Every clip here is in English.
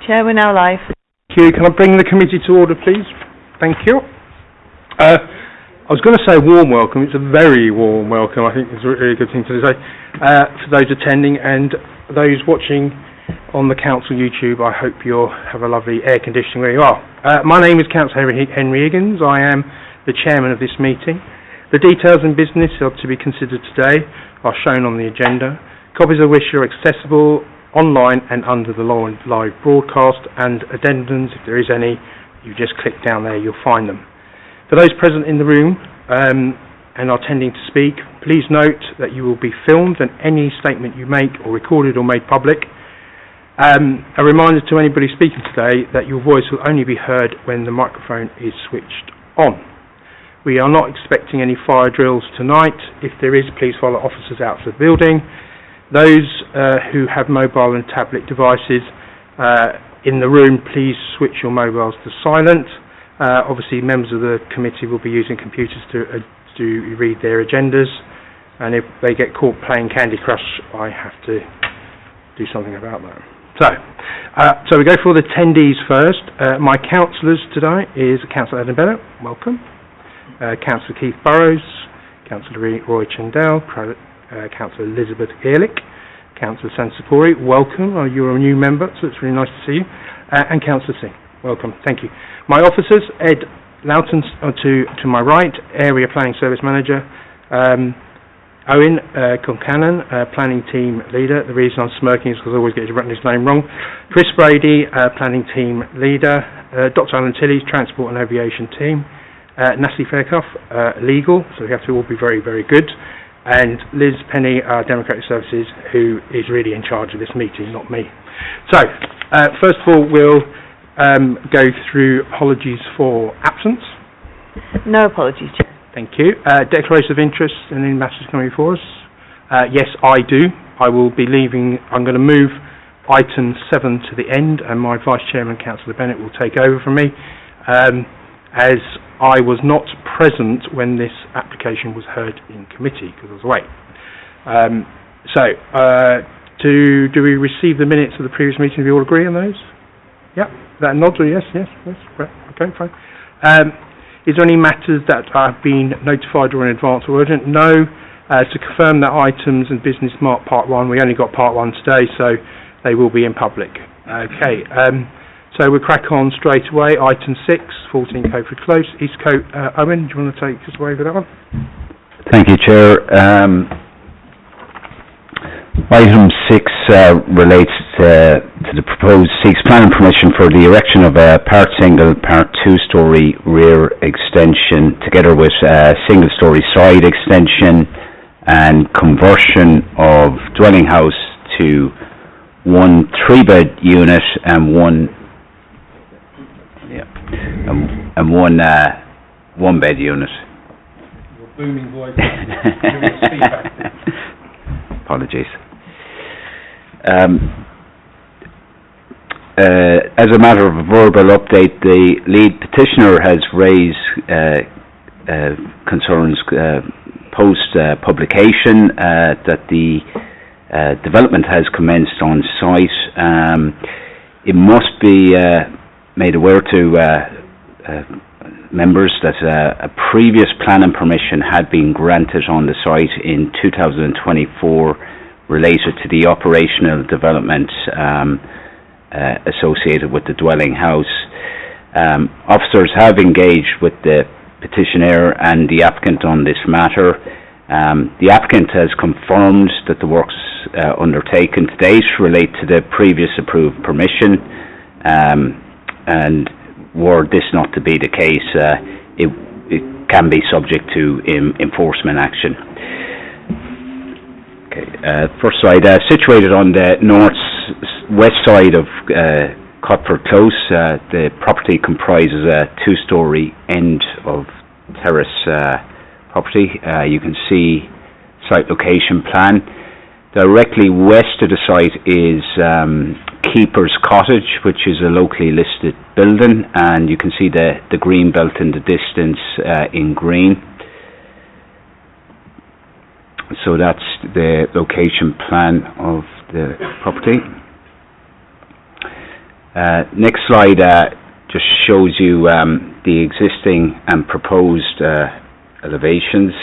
Chair, we're now live. Thank you. Can I bring the committee to order, please? Thank you. I was going to say warm welcome. It's a very warm welcome. I think it's a really good thing to say for those attending and those watching on the council YouTube. I hope you'll have a lovely air conditioning where you are. My name is Councillor Henry Higgins. I am the chairman of this meeting. The details and business are to be considered today are shown on the agenda. Copies of which are accessible online and under the live broadcast, and addendums, if there is any, you just click down there, you'll find them. For those present in the room and are tending to speak, please note that you will be filmed and any statement you make or recorded or made public. A reminder to anybody speaking today that your voice will only be heard when the microphone is switched on. We are not expecting any fire drills tonight. If there is, please follow officers out of the building. Those who have mobile and tablet devices in the room, please switch your mobiles to silent. Obviously, members of the committee will be using computers to read their agendas, and if they get caught playing Candy Crush, I have to do something about that. So we go for the attendees first. My councillors today is Councillor Adam Bennett, welcome. Councillor Keith Burrows, Councillor Roy Chandel, Councillor Elizabeth Ehrlich, Councillor Sansapuri, welcome. You're a new member, so it's really nice to see you. And Councillor Singh, welcome. Thank you. My officers, Ed Loughton to my right, Area Planning Service Manager, Owen Concannon, Planning Team Leader. The reason I'm smirking is because I always get his name wrong. Chris Brady, Planning Team Leader, Dr. Alan Tilley, Transport and Aviation Team, Natalie Fairclough, Legal, so we have to all be very, very good. And Liz Penny, Democratic Services, who is really in charge of this meeting, not me. So, first of all, we'll go through apologies for absence. No apologies, Chair. Thank you. Declaration of interest and any matters coming before us? Yes, I do. I will be leaving. I'm going to move item 7 to the end, and my Vice Chairman, Councillor Bennett, will take over from me, as I was not present when this application was heard in committee because I was away. Do we receive the minutes of the previous meeting? Do we all agree on those? Yeah, that nod or yes, right. Okay, fine. Is there any matters that have been notified or in advance or urgent? No. To confirm that items and business marked part 1, we only got part 1 today, so they will be in public. Okay. So we'll crack on straight away. Item 6, 14 Coatford Close, Eastcote. Owen, do you want to take us away with that one? Thank you, Chair. Item 6 relates to the proposed seeks planning permission for the erection of a part single, part 2-storey rear extension, together with a single-storey side extension and conversion of dwelling house to 1 3-bed unit and one 1-bed unit. Your booming voice. Apologies. As a matter of a verbal update, the lead petitioner has raised concerns post-publication that the development has commenced on site. It must be made aware to members that a previous planning permission had been granted on the site in 2024 related to the operational development associated with the dwelling house. Officers have engaged with the petitioner and the applicant on this matter. The applicant has confirmed that the works undertaken to date relate to the previous approved permission, and were this not to be the case, it can be subject to enforcement action. Okay, first side, situated on the north-west side of Coatford Close, the property comprises a 2-storey end of terrace property. You can see site location plan. Directly west of the site is Keeper's Cottage, which is a locally listed building, and you can see the green belt in the distance in green. So that's the location plan of the property. Next slide just shows you the existing and proposed elevations.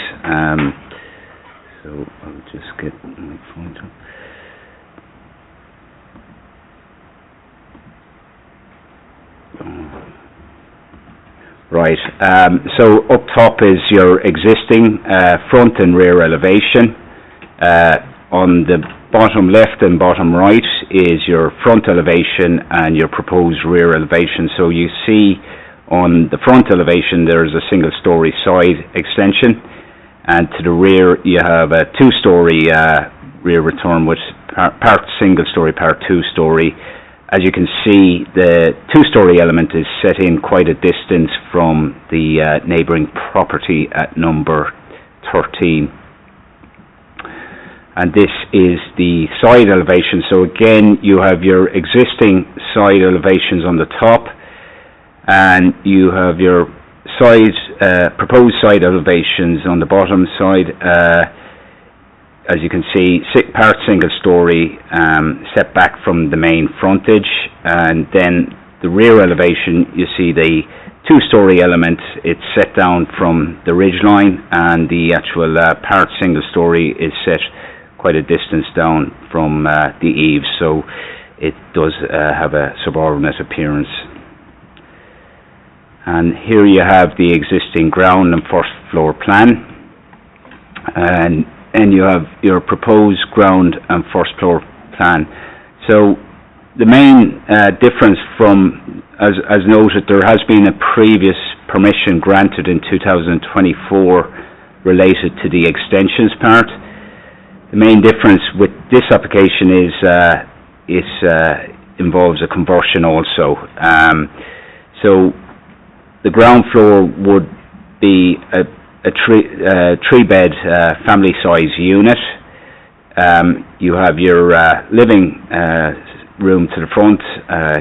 So I'll just get my pointer. Right, so up top is your existing front and rear elevation. On the bottom left and bottom right is your front elevation and your proposed rear elevation. So you see on the front elevation there is a single-storey side extension, and to the rear you have a two-storey rear return with part single-storey, part two-storey. As you can see, the two-storey element is set in quite a distance from the neighbouring property at number 13. And this is the side elevation. So again, you have your existing side elevations on the top, and you have your proposed side elevations on the bottom side. As you can see, part single-storey, set back from the main frontage, and then the rear elevation, you see the two-storey element, it's set down from the ridge line, and the actual part single-storey is set quite a distance down from the eaves, so it does have a subordinate appearance. And here you have the existing ground and first floor plan, and you have your proposed ground and first floor plan. So the main difference from, as noted, there has been a previous permission granted in 2024 related to the extensions part. The main difference with this application is involves a conversion also. So the ground floor would be a three-bed family-size unit. You have your living room to the front,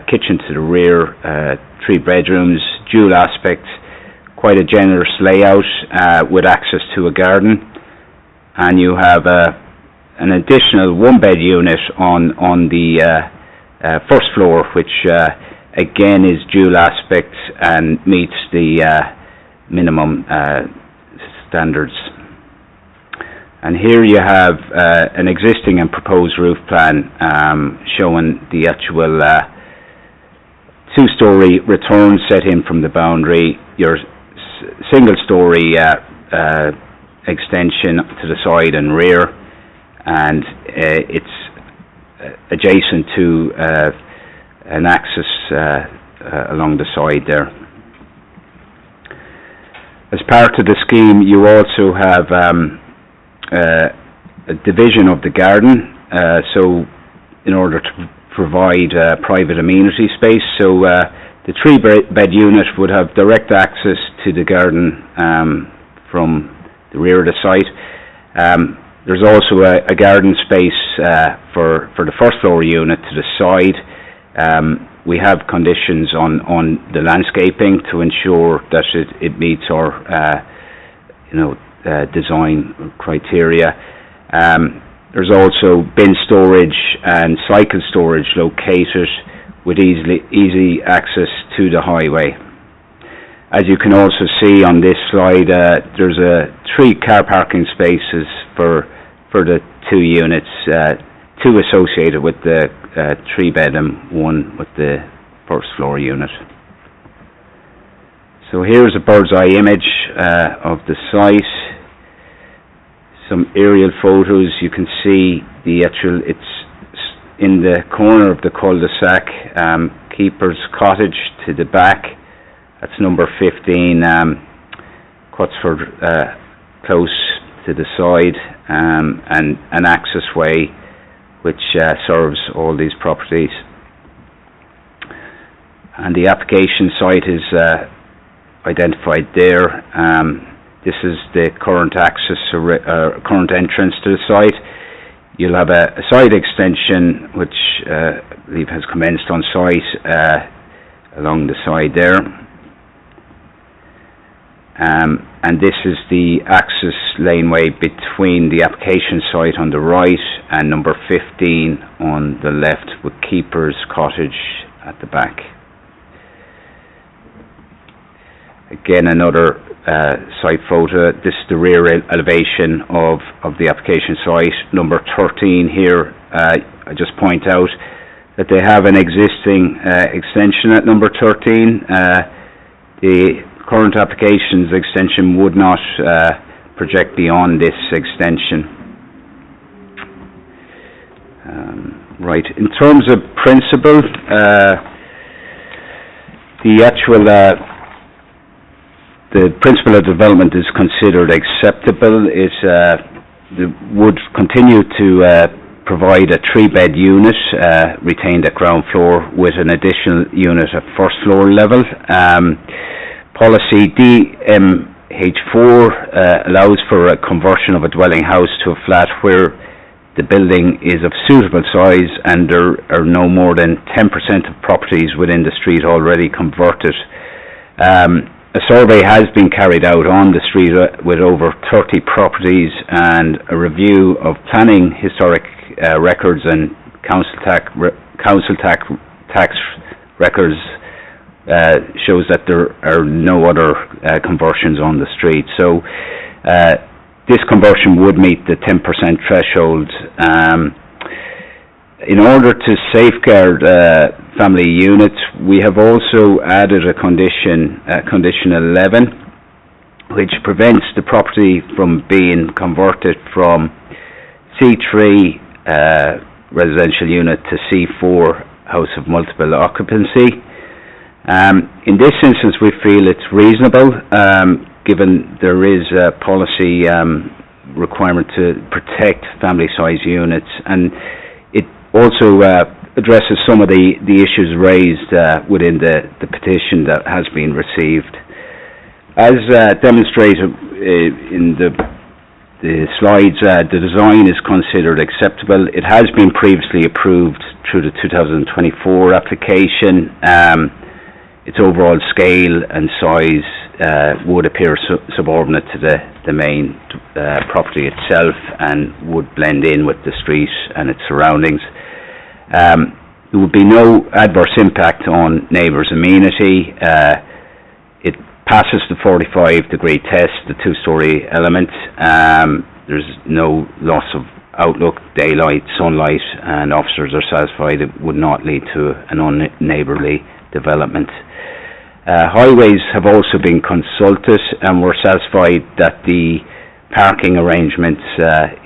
kitchen to the rear, 3 bedrooms, dual aspect, quite a generous layout with access to a garden. And you have an additional 1-bed unit on the first floor, which again is dual aspect and meets the minimum standards. And here you have an existing and proposed roof plan showing the actual two-storey return set in from the boundary, your single-storey extension to the side and rear, and it's adjacent to an axis along the side there. As part of the scheme, you also have a division of the garden, so in order to provide private amenity space. So the 3-bed unit would have direct access to the garden from the rear of the site. There's also a garden space for the first floor unit to the side. We have conditions on the landscaping to ensure that it meets our design criteria. There's also bin storage and cycle storage located with easy access to the highway. As you can also see on this slide, there's 3 car parking spaces for the 2 units, 2 associated with the 3-bed and 1 with the first floor unit. So here's a bird's eye image of the site. Some aerial photos. You can see the actual, it's in the corner of the cul-de-sac, Keeper's Cottage to the back. That's number 15, Cutsford Close to the side, and an access way which serves all these properties. And the application site is identified there. This is the current access, current entrance to the site. You'll have a side extension which I believe has commenced on site along the side there. And this is the access laneway between the application site on the right and number 15 on the left, with Keeper's Cottage at the back. Again, another site photo. This is the rear elevation of the application site, number 13 here. I just point out that they have an existing extension at number 13. The current application's extension would not project beyond this extension. Right, in terms of principle, the principle of development is considered acceptable. It would continue to provide a 3-bed unit retained at ground floor with an additional unit at first floor level. Policy DMH4 allows for a conversion of a dwelling house to a flat where the building is of suitable size and there are no more than 10% of properties within the street already converted. A survey has been carried out on the street with over 30 properties, and a review of planning, historic records and council tax records shows that there are no other conversions on the street. So this conversion would meet the 10% threshold. In order to safeguard family units, we have also added a condition, condition 11, which prevents the property from being converted from C3 residential unit to C4 house of multiple occupancy. In this instance, we feel it's reasonable, given there is a policy requirement to protect family size units, and it also addresses some of the issues raised within the petition that has been received. As demonstrated in the slides, the design is considered acceptable. It has been previously approved through the 2024 application. Its overall scale and size would appear subordinate to the main property itself and would blend in with the street and its surroundings. There would be no adverse impact on neighbours' amenity. It passes the 45-degree test, the 2-storey element. There's no loss of outlook, daylight, sunlight, and officers are satisfied it would not lead to an unneighbourly development. Highways have also been consulted, and we're satisfied that the parking arrangements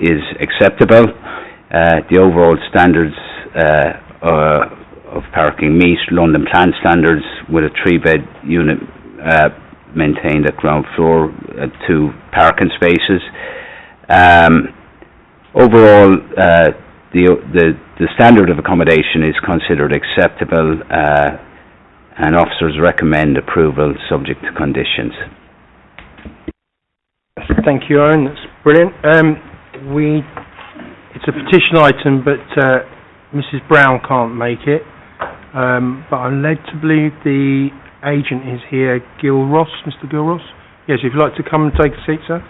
is acceptable. The overall standards of parking meet London Plan standards, with a 3-bed unit maintained at ground floor, 2 parking spaces. Overall, the standard of accommodation is considered acceptable, and officers recommend approval subject to conditions. Thank you, Owen. That's brilliant. It's a petition item, but Mrs. Brown can't make it. But I'm led to believe the agent is here, Gil Ross. Mr. Gil Ross? Yes, if you'd like to come and take a seat, sir.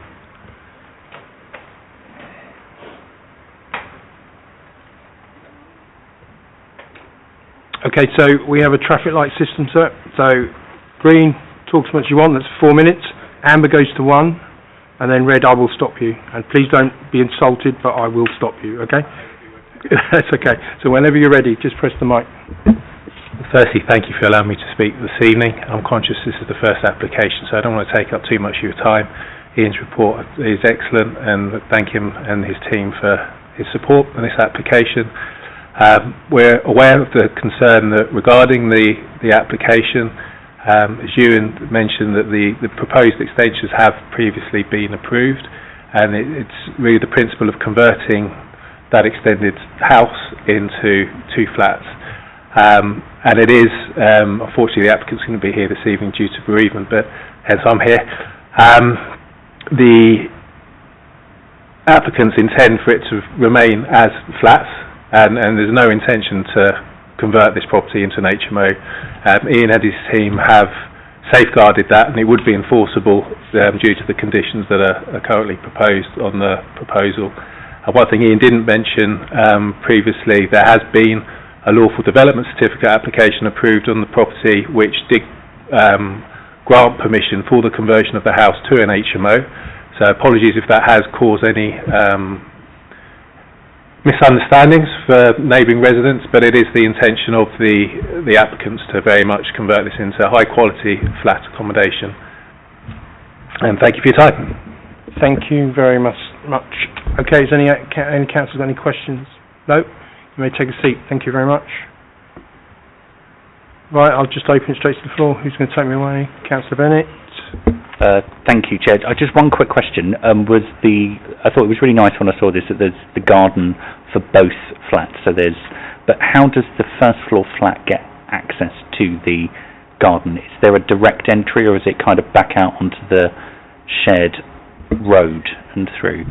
Okay, so we have a traffic light system, sir. So green, talk as much as you want, that's 4 minutes. Amber goes to 1, and then red, I will stop you. And please don't be insulted, but I will stop you, okay? That's okay. So whenever you're ready, just press the mic. Firstly, thank you for allowing me to speak this evening. I'm conscious this is the first application, so I don't want to take up too much of your time. Ian's report is excellent, and thank him and his team for his support on this application. We're aware of the concern that regarding the application, as Ewan mentioned, that the proposed extensions have previously been approved, and it's really the principle of converting that extended house into 2 flats. And it is, unfortunately, the applicant's going to be here this evening due to bereavement, but hence I'm here. The applicants intend for it to remain as flats, and there's no intention to convert this property into an HMO. Ian and his team have safeguarded that, and it would be enforceable due to the conditions that are currently proposed on the proposal. One thing Ian didn't mention previously, there has been a lawful development certificate application approved on the property, which did grant permission for the conversion of the house to an HMO. So apologies if that has caused any misunderstandings for neighbouring residents, but it is the intention of the applicants to very much convert this into high quality flat accommodation. And thank you for your time. Thank you very much. Okay, is any councillors got any questions? No? You may take a seat. Thank you very much. Right, I'll just open it straight to the floor. Who's going to take me away? Councillor Bennett. Thank you, Chair. Just one quick question. I thought it was really nice when I saw this that there's the garden for both flats. But how does the first floor flat get access to the garden? Is there a direct entry, or is it kind of back out onto the shared road and through?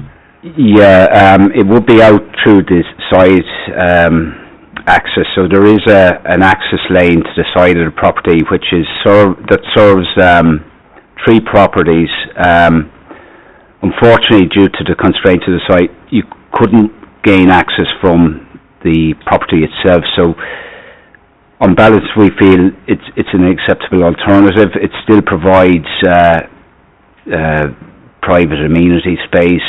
Yeah, it would be out through this side access. So there is an access lane to the side of the property, which is that serves 3 properties. Unfortunately, due to the constraints of the site, you couldn't gain access from the property itself. So, on balance, we feel it's an acceptable alternative. It still provides private amenity space.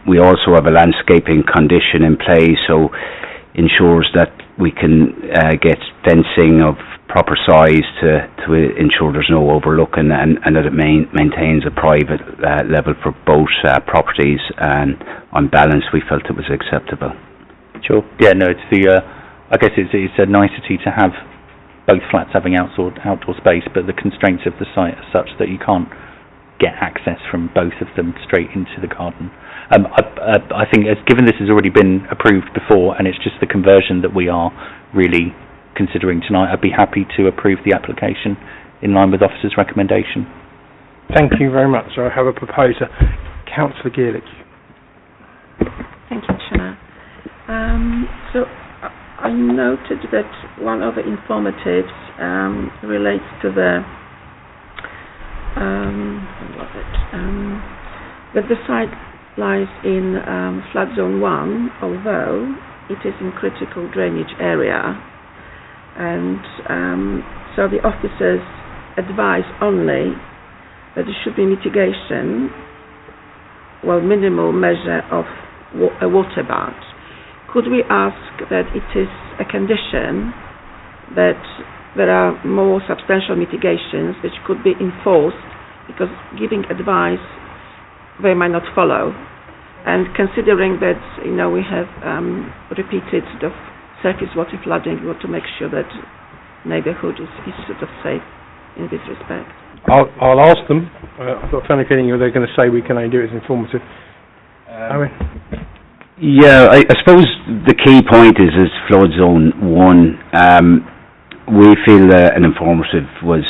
We also have a landscaping condition in place, so ensures that we can get fencing of proper size to ensure there's no overlooking, and that it maintains a private level for both properties. And on balance, we felt it was acceptable. Sure. Yeah. No. It's I guess it's a nicety to have both flats having outdoor space, but the constraints of the site are such that you can't get access from both of them straight into the garden. I think, given this has already been approved before, and it's just the conversion that we are really considering tonight, I'd be happy to approve the application in line with officer's recommendation. Thank you very much. So I have a proposer, Councillor Geerlich. Thank you, Chair. So I noted that one of the informatives relates to the that the site lies in flood zone 1, although it is in critical drainage area, and so the officers advise only that there should be mitigation, minimal measure of a water bath. Could we ask that it is a condition that there are more substantial mitigations which could be enforced, because giving advice they might not follow, and considering that we have repeated the surface water flooding, we want to make sure that neighbourhood is sort of safe in this respect. I'll ask them. I've got a funny feeling they're going to say we can only do it as informative. Owen? Yeah, I suppose the key point is flood zone 1. We feel an informative was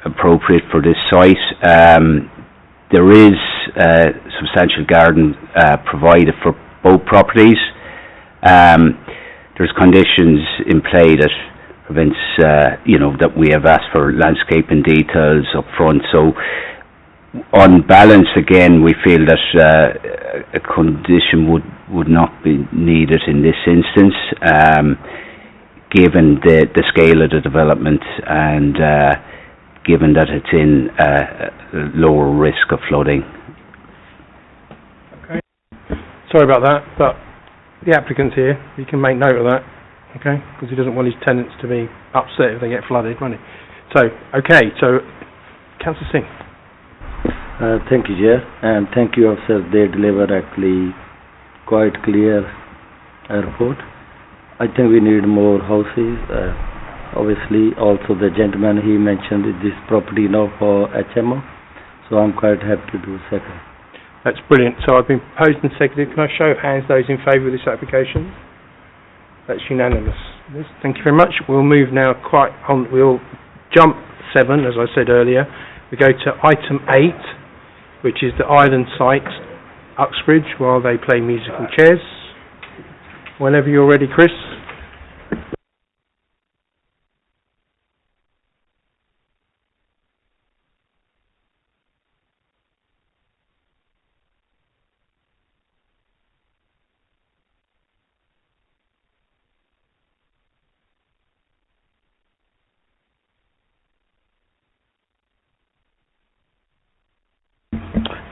appropriate for this site. There is substantial garden provided for both properties. There's conditions in play that prevents, that we have asked for landscaping details up front. So, on balance, again, we feel that a condition would not be needed in this instance, given the scale of the development and given that it's in lower risk of flooding. Okay. Sorry about that, but the applicant's here. He can make note of that, okay? Because he doesn't want his tenants to be upset if they get flooded, won't he? So, okay, so Councillor Singh. Thank you, Chair, and thank you, officers. They deliver actually quite clear report. I think we need more houses. Obviously, also the gentleman he mentioned this property now for HMO, so I'm quite happy to do second. That's brilliant. So I've been proposed and seconded. Can I show of hands those in favour of this application? That's unanimous. Thank you very much. We'll move now we'll jump 7, as I said earlier. We go to item 8, which is the island site, Uxbridge, while they play musical chairs. Whenever you're ready, Chris.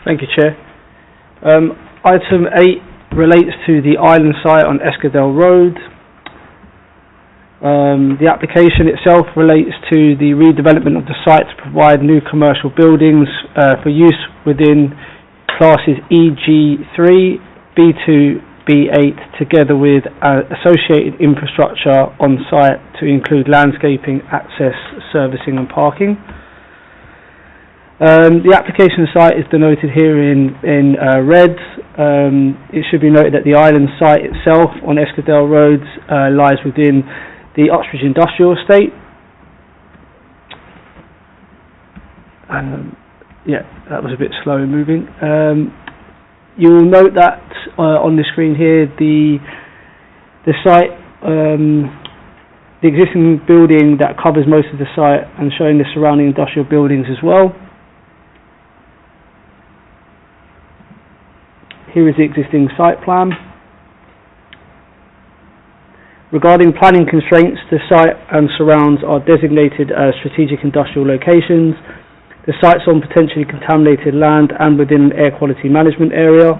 Thank you, Chair. Item 8 relates to the island site on Eskdale Road. The application itself relates to the redevelopment of the site to provide new commercial buildings for use within classes EG3, B2, B8, together with associated infrastructure on site to include landscaping, access, servicing and parking. The application site is denoted here in red. It should be noted that the island site itself on Eskdale Road lies within the Uxbridge Industrial Estate. Yeah, that was a bit slow moving. You'll note that on the screen here, the site, the existing building that covers most of the site and showing the surrounding industrial buildings as well. Here is the existing site plan. Regarding planning constraints, the site and surrounds are designated as strategic industrial locations. The site's on potentially contaminated land and within an air quality management area.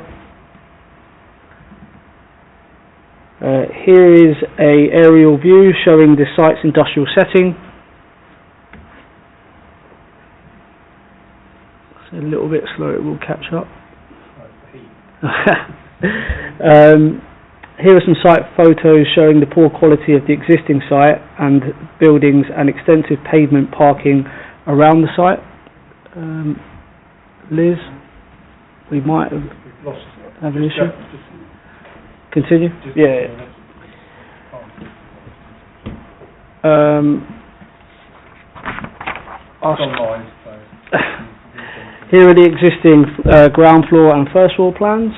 Here is an aerial view showing the site's industrial setting. It's a little bit slow, it will catch up. Here are some site photos showing the poor quality of the existing site and buildings and extensive pavement parking around the site. Liz, we might have an issue. Continue? Yeah. Here are the existing ground floor and first floor plans.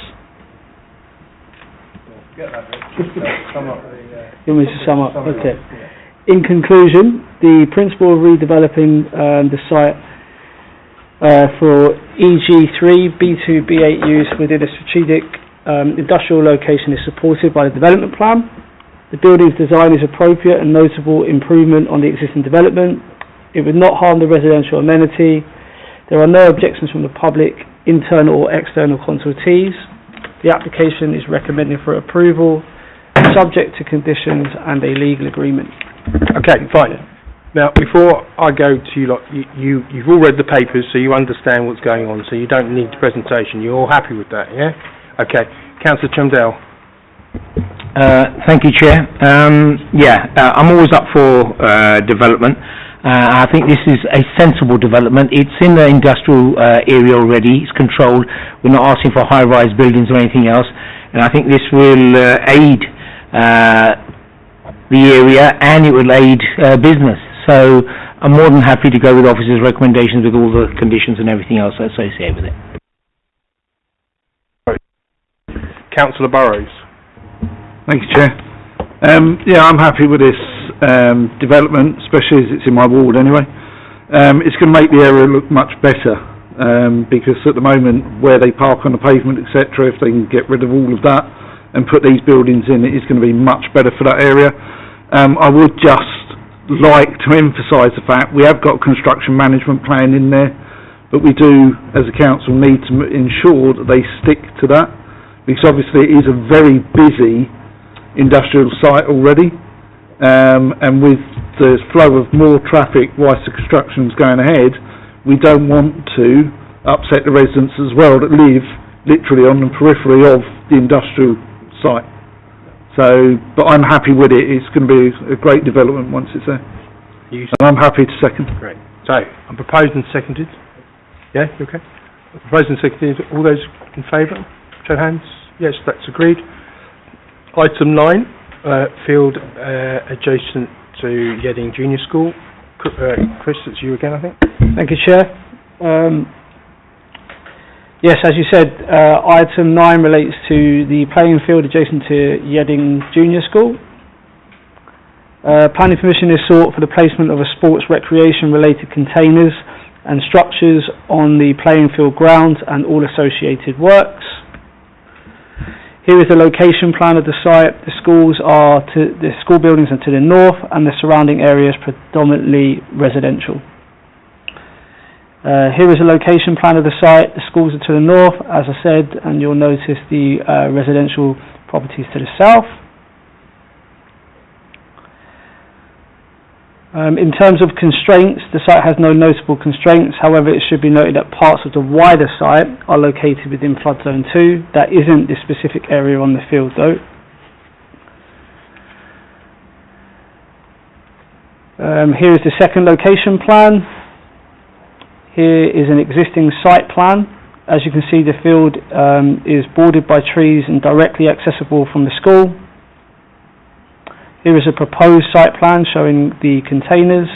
You want me to sum up? Okay. In conclusion, the principle of redeveloping the site for EG3, B2, B8 use within a strategic industrial location is supported by the development plan. The building's design is appropriate and notable improvement on the existing development. It would not harm the residential amenity. There are no objections from the public, internal or external consultees. The application is recommended for approval, subject to conditions and a legal agreement. Okay, fine. Now, before I go to you, you've all read the papers, so you understand what's going on, so you don't need the presentation. You're all happy with that, yeah? Okay. Councillor Chumdale. Thank you, Chair. I'm always up for development. I think this is a sensible development. It's in the industrial area already. It's controlled. We're not asking for high-rise buildings or anything else. And I think this will aid the area and it will aid business. So I'm more than happy to go with the officer's recommendations with all the conditions and everything else associated with it. Councillor Burrows. Thank you, Chair. I'm happy with this development, especially as it's in my ward anyway. It's going to make the area look much better because at the moment where they park on the pavement, etc., if they can get rid of all of that and put these buildings in, it is going to be much better for that area. I would just like to emphasise the fact we have got a construction management plan in there, but we do, as a council, need to ensure that they stick to that, because obviously it is a very busy industrial site already, and with the flow of more traffic whilst the construction's going ahead, we don't want to upset the residents as well that live literally on the periphery of the industrial site. So, but I'm happy with it. It's going to be a great development once it's there. And I'm happy to second. Great. So, I'm proposed and seconded. Yeah, you okay? Proposed and seconded. All those in favour? Show hands. Yes, that's agreed. Item 9, field adjacent to Yedding Junior School. Chris, it's you again, I think. Thank you, Chair. Yes, as you said, item 9 relates to the playing field adjacent to Yedding Junior School. Planning permission is sought for the placement of a sports recreation related containers and structures on the playing field grounds and all associated works. Here is the location plan of the site. The school buildings are to the north and the surrounding area is predominantly residential. Here is a location plan of the site. The schools are to the north, as I said, and you'll notice the residential properties to the south. In terms of constraints, the site has no notable constraints. However, it should be noted that parts of the wider site are located within flood zone 2. That isn't the specific area on the field though. Here is the second location plan. Here is an existing site plan. As you can see, the field is bordered by trees and directly accessible from the school. Here is a proposed site plan showing the containers.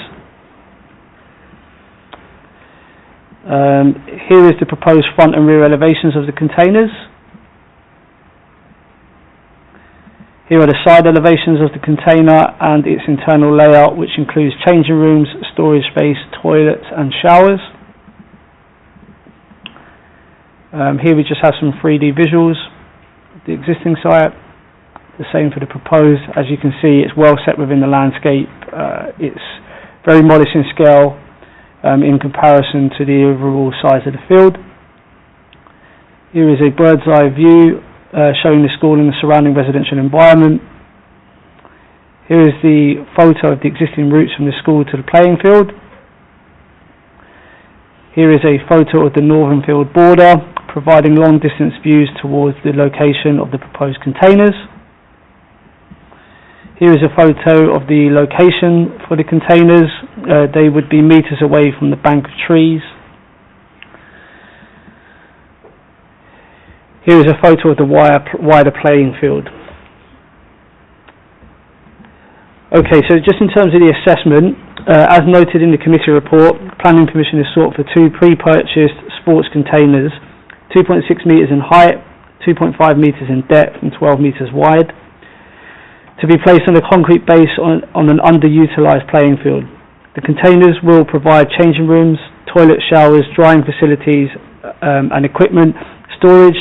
Here is the proposed front and rear elevations of the containers. Here are the side elevations of the container and its internal layout, which includes changing rooms, storage space, toilets and showers. Here we just have some 3D visuals of the existing site. The same for the proposed. As you can see, it's well set within the landscape. It's very modest in scale in comparison to the overall size of the field. Here is a bird's eye view showing the school and the surrounding residential environment. Here is the photo of the existing routes from the school to the playing field. Here is a photo of the northern field border, providing long distance views towards the location of the proposed containers. Here is a photo of the location for the containers. They would be metres away from the bank of trees. Here is a photo of the wider playing field. Okay, so just in terms of the assessment, as noted in the committee report, planning permission is sought for 2 pre-purchased sports containers, 2.6 metres in height, 2.5 metres in depth and 12 metres wide, to be placed on a concrete base on an underutilised playing field. The containers will provide changing rooms, toilet, showers, drying facilities and equipment, storage,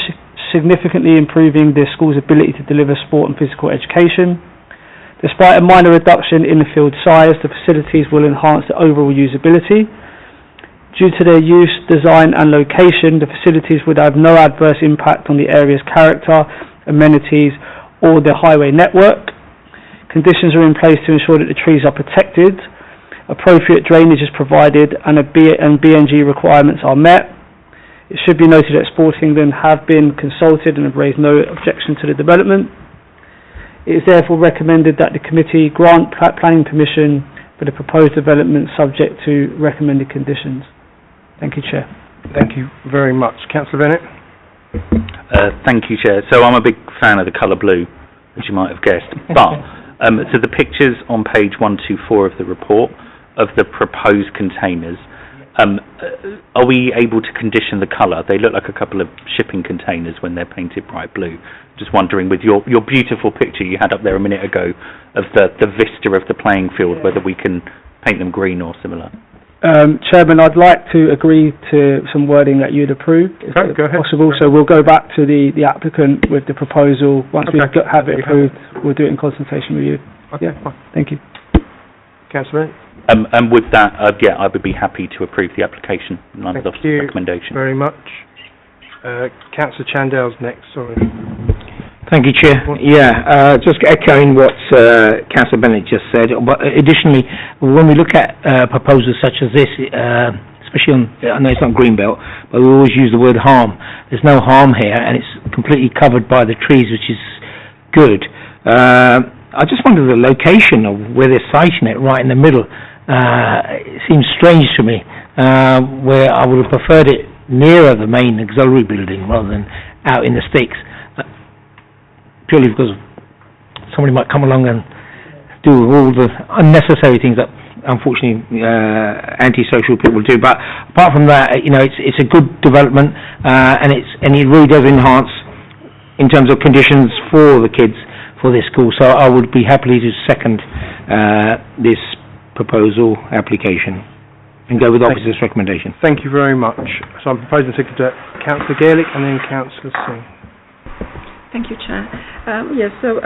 significantly improving the school's ability to deliver sport and physical education. Despite a minor reduction in the field size, the facilities will enhance the overall usability. Due to their use, design and location, the facilities would have no adverse impact on the area's character, amenities or the highway network. Conditions are in place to ensure that the trees are protected, appropriate drainage is provided and BNG requirements are met. It should be noted that Hillingdon have been consulted and have raised no objection to the development. It is therefore recommended that the committee grant planning permission for the proposed development subject to recommended conditions. Thank you, Chair. Thank you very much. Councillor Bennett? Thank you, Chair. So I'm a big fan of the colour blue, as you might have guessed. But, so the pictures on page 124 of the report of the proposed containers, are we able to condition the colour? They look like a couple of shipping containers when they're painted bright blue. Just wondering, with your beautiful picture you had up there a minute ago of the vista of the playing field, whether we can paint them green or similar. Chairman, I'd like to agree to some wording that you'd approve, if possible. So we'll go back to the applicant with the proposal. Once we have it approved, we'll do it in consultation with you. Okay, fine. Thank you. Councillor Bennett? And with that, I would be happy to approve the application in line with the recommendation. Thank you very much. Councillor Chandell's next, sorry. Thank you, Chair. Yeah, just echoing what Councillor Bennett just said. But additionally, when we look at proposals such as this, especially on, I know it's not Greenbelt, but we always use the word harm. There's no harm here, and it's completely covered by the trees, which is good. I just wonder the location of where they're siting it, right in the middle. It seems strange to me, where I would have preferred it nearer the main auxiliary building rather than out in the sticks. Purely because somebody might come along and do all the unnecessary things that unfortunately antisocial people do. But apart from that, you know, it's a good development, and it really does enhance in terms of conditions for the kids for this school. So I would be happily to second this proposal application and go with the opposite's recommendation. Thank you very much. So I'm proposing to Councillor Gaelic and then Councillor Singh. Thank you, Chair. Yes, so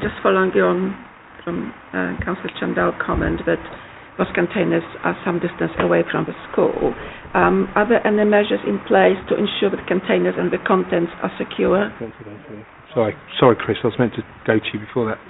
just following on from Councillor Chandell's comment, that those containers are some distance away from the school. Are there any measures in place to ensure that containers and the contents are secure? Sorry, Chris, I was meant to go to you before that.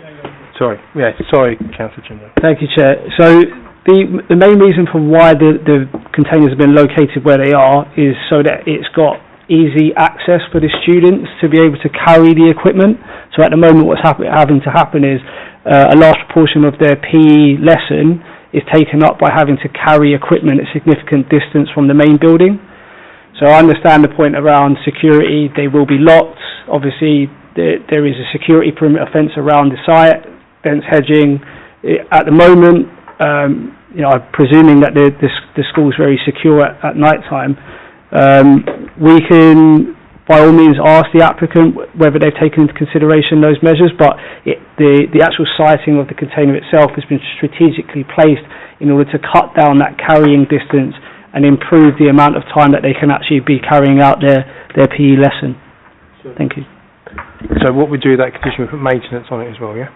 Sorry, Councillor Jindal. Thank you, Chair. So the main reason for why the containers have been located where they are is so that it's got easy access for the students to be able to carry the equipment. So at the moment what's having to happen is a large proportion of their PE lesson is taken up by having to carry equipment a significant distance from the main building. So I understand the point around security. They will be locked. Obviously there is a security perimeter fence around the site, fence hedging. At the moment, I'm presuming that the school is very secure at night time. We can, by all means, ask the applicant whether they've taken into consideration those measures, but the actual siting of the container itself has been strategically placed in order to cut down that carrying distance and improve the amount of time that they can actually be carrying out their PE lesson. Thank you. So what we do with that condition, we put maintenance on it as well, yeah?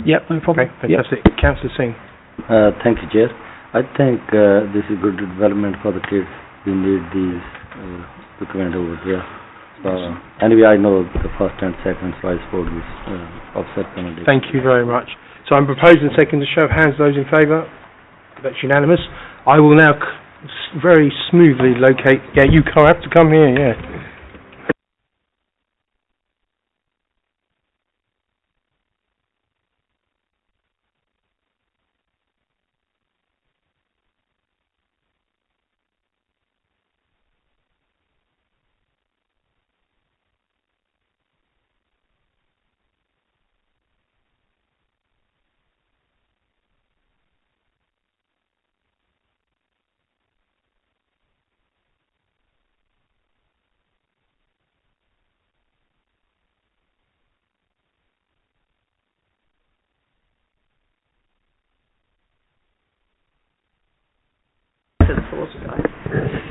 Yep, no problem. Okay, fantastic. Yep. Councillor Singh. Thank you, Chair. I think this is good development for the kids. We need these equipment over there. So anyway, I know the first and second, so I suppose this offset penalty. Thank you very much. So I'm proposing second to show of hands. Those in favour? That's unanimous. I will now very smoothly locate. Yeah, you have to come here. Yeah.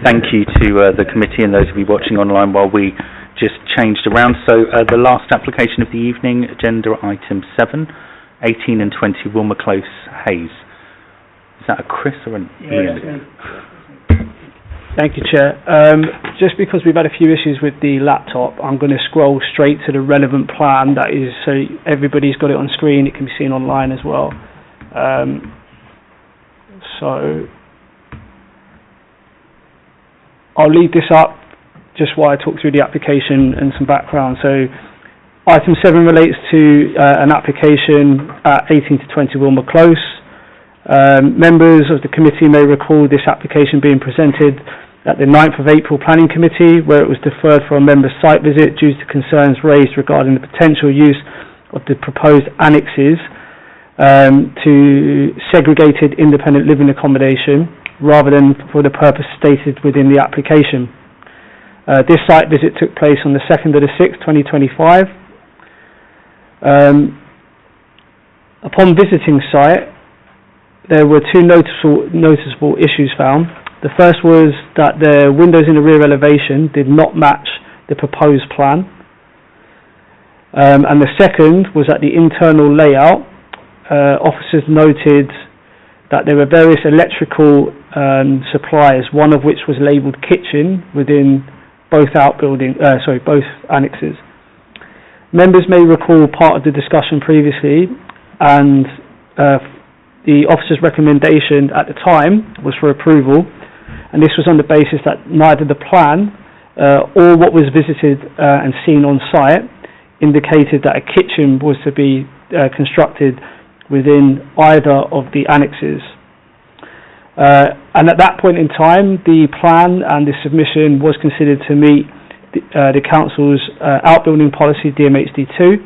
Thank you to the committee and those of you watching online while we just changed around. So the last application of the evening, agenda item 7, 18 and 20 Wilmer Close, Hayes. Is that a Chris or an Ian? Thank you, Chair. Just because we've had a few issues with the laptop, I'm going to scroll straight to the relevant plan. That is, so everybody's got it on screen. It can be seen online as well. So I'll leave this up just while I talk through the application and some background. So item 7 relates to an application at 18 to 20 Wilmer Close. Members of the committee may recall this application being presented at the 9th of April Planning Committee, where it was deferred for a member's site visit due to concerns raised regarding the potential use of the proposed annexes to segregated independent living accommodation rather than for the purpose stated within the application. This site visit took place on the 2nd of the 6th, 2025. Upon visiting site, there were two noticeable issues found. The first was that the windows in the rear elevation did not match the proposed plan. And the second was that the internal layout, officers noted that there were various electrical supplies, one of which was labelled kitchen within both both annexes. Members may recall part of the discussion previously, and the officer's recommendation at the time was for approval, and this was on the basis that neither the plan or what was visited and seen on site indicated that a kitchen was to be constructed within either of the annexes. And at that point in time, the plan and the submission was considered to meet the council's outbuilding policy, DMHD2.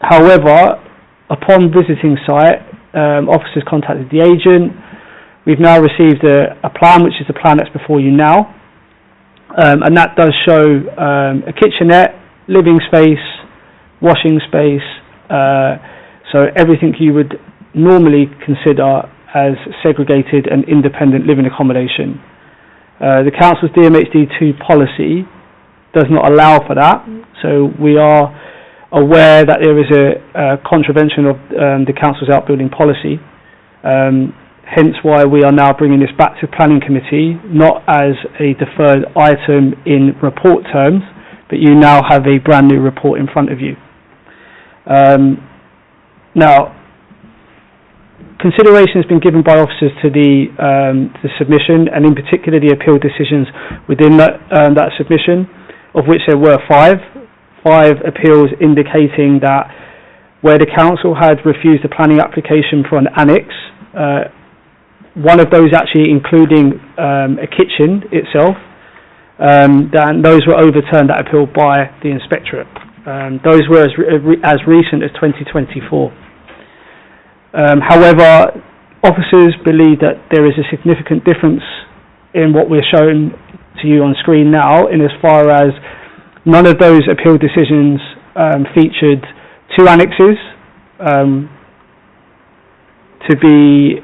However, upon visiting site, officers contacted the agent. We've now received a plan, which is the plan that's before you now, and that does show a kitchenette, living space, washing space, so everything you would normally consider as segregated and independent living accommodation. The council's DMHD2 policy does not allow for that, so we are aware that there is a contravention of the council's outbuilding policy. Hence why we are now bringing this back to planning committee, not as a deferred item in report terms, but you now have a brand new report in front of you. Now, consideration has been given by officers to the submission, and in particular the appeal decisions within that submission, of which there were five appeals indicating that where the council had refused a planning application for an annex, one of those actually including a kitchen itself, then those were overturned, that appeal, by the inspectorate. Those were as recent as 2024. However, officers believe that there is a significant difference in what we're showing to you on screen now, in as far as none of those appeal decisions featured two annexes to be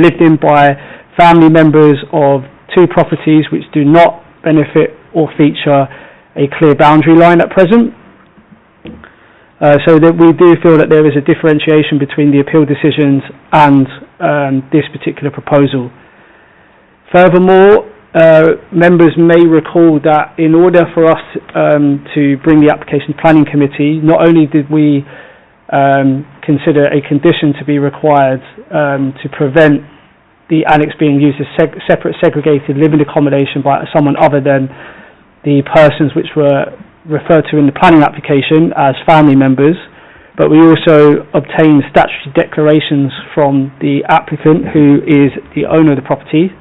lived in by family members of two properties which do not benefit or feature a clear boundary line at present. So that we do feel that there is a differentiation between the appeal decisions and this particular proposal. Furthermore, members may recall that in order for us to bring the application to planning committee, not only did we consider a condition to be required to prevent the annex being used as separate segregated living accommodation by someone other than the persons which were referred to in the planning application as family members, but we also obtained statutory declarations from the applicant, who is the owner of the property,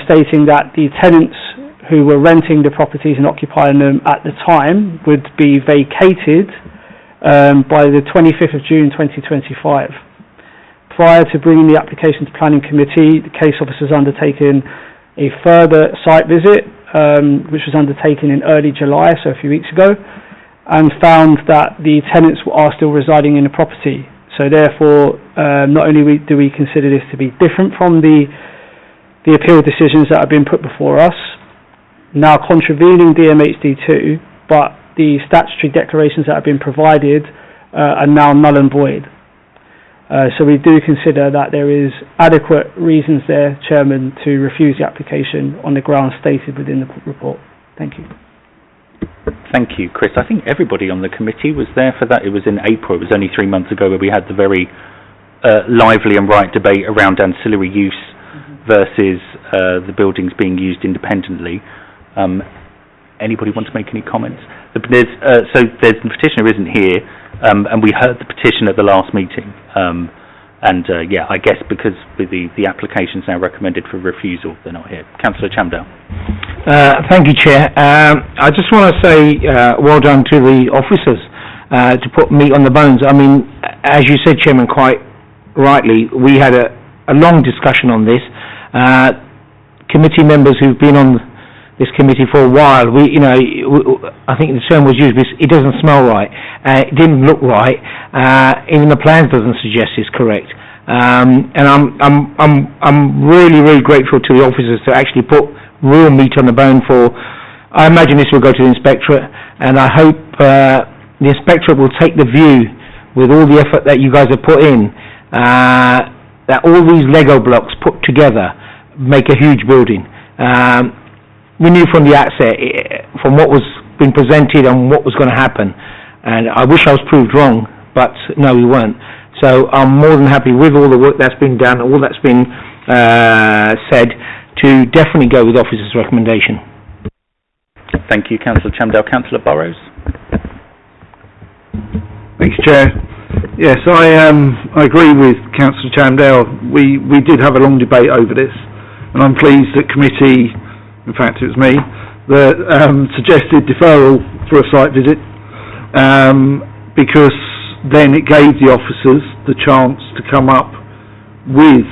stating that the tenants who were renting the properties and occupying them at the time would be vacated by the 25th of June 2025. Prior to bringing the application to planning committee, the case officers undertaken a further site visit, which was undertaken in early July, so a few weeks ago, and found that the tenants are still residing in the property. So therefore, not only do we consider this to be different from the appeal decisions that have been put before us, now contravening DMHD2, but the statutory declarations that have been provided are now null and void. So we do consider that there is adequate reasons there, Chairman, to refuse the application on the grounds stated within the report. Thank you. Thank you, Chris. I think everybody on the committee was there for that. It was in April. It was only 3 months ago where we had the very lively and right debate around ancillary use versus the buildings being used independently. Anybody want to make any comments? So the petitioner isn't here. And we heard the petition at the last meeting, yeah, I guess because the application's now recommended for refusal, they're not here. Councillor Chamdale. Thank you, Chair. I just want to say well done to the officers to put meat on the bones. I mean, as you said, Chairman, quite rightly, we had a long discussion on this. Committee members who've been on this committee for a while, I think the term was used, it doesn't smell right, it didn't look right, even the plans doesn't suggest it's correct. And I'm really, really grateful to the officers to actually put real meat on the bone for. I imagine this will go to the inspectorate, and I hope the inspectorate will take the view, with all the effort that you guys have put in, that all these Lego blocks put together make a huge building. We knew from the outset, from what was being presented and what was going to happen, and I wish I was proved wrong, but no, we weren't. So I'm more than happy with all the work that's been done, all that's been said, to definitely go with officer's recommendation. Thank you, Councillor Chamdale. Councillor Burrows. Thanks, Chair. Yes, I agree with Councillor Chamdale. We did have a long debate over this, and I'm pleased that committee, in fact it was me, that suggested deferral for a site visit, because then it gave the officers the chance to come up with,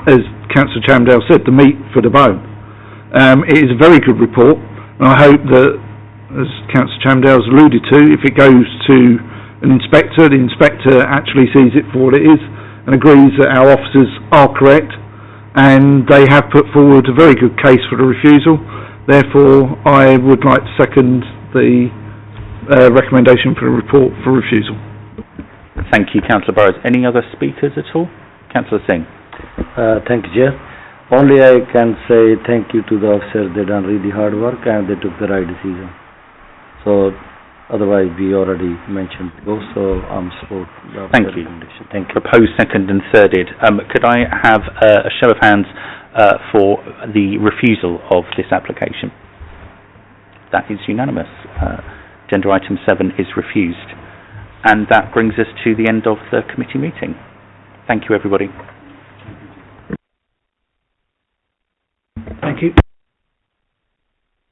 as Councillor Chamdale said, the meat for the bone. It is a very good report, and I hope that, as Councillor Chamdale's alluded to, if it goes to an inspector, the inspector actually sees it for what it is and agrees that our officers are correct, and they have put forward a very good case for the refusal. Therefore, I would like to second the recommendation for the report for refusal. Thank you, Councillor Burrows. Any other speakers at all? Councillor Singh. Thank you, Chair. Only I can say thank you to the officers. They done really hard work and they took the right decision. So, otherwise we already mentioned those, so I'm support the Thank you. recommendation. Thank you. Proposed, second and thirded. Could I have a show of hands for the refusal of this application? That is unanimous. Agenda item 7 is refused. And that brings us to the end of the committee meeting. Thank you, everybody.